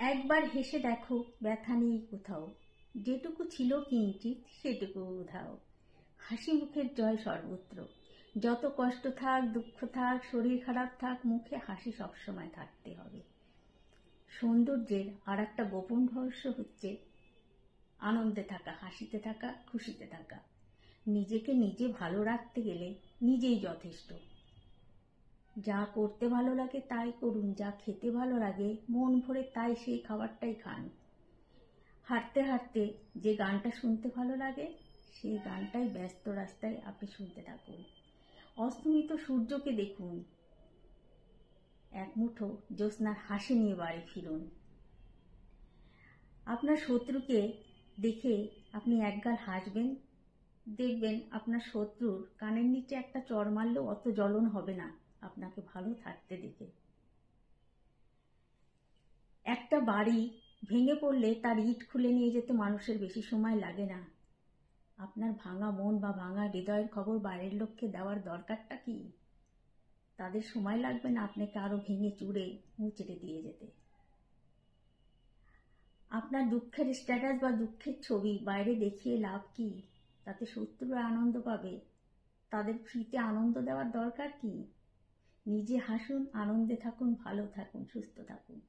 একবার হেসে দেখো, ব্যথা নেই কোথাও, যেটুকু ছিল কিঞ্চিত সেটুকু উধাও। হাসি মুখের জয় সর্বত্র। যত কষ্ট থাক, দুঃখ থাক, শরীর খারাপ থাক, মুখে হাসি সবসময় থাকতে হবে। সৌন্দর্যের আর একটা গোপন রহস্য হচ্ছে আনন্দে থাকা, হাসিতে থাকা, খুশিতে থাকা। নিজেকে নিজে ভালো রাখতে গেলে নিজেই যথেষ্ট। যা করতে ভালো লাগে তাই করুন, যা খেতে ভালো লাগে মন ভরে তাই সেই খাবারটাই খান। হাঁটতে হাঁটতে যে গানটা শুনতে ভালো লাগে সেই গানটাই ব্যস্ত রাস্তায় আপনি শুনতে থাকুন। অস্তমিত সূর্যকে দেখুন, এক মুঠো জ্যোৎস্নার হাসি নিয়ে বাড়ি ফিরুন। আপনার শত্রুকে দেখে আপনি একগাল হাসবেন, দেখবেন আপনার শত্রুর কানের নিচে একটা চড় মারলেও অত জ্বলন হবে না আপনাকে ভালো থাকতে দেখে। একটা বাড়ি ভেঙে পড়লে তার ইট খুলে নিয়ে যেতে মানুষের বেশি সময় লাগে না। আপনার ভাঙা মন বা ভাঙা হৃদয়ের খবর বাইরের লোককে দেওয়ার দরকারটা কি? তাদের সময় লাগবে না আপনাকে আরো ভেঙে চুরে মুচড়ে দিয়ে যেতে। আপনার দুঃখের স্ট্যাটাস বা দুঃখের ছবি বাইরে দেখিয়ে লাভ কি? তাতে শত্রুরা আনন্দ পাবে। তাদের ফ্রিতে আনন্দ দেওয়ার দরকার কি? নিজে হাসুন, আনন্দে থাকুন, ভালো থাকুন, সুস্থ থাকুন।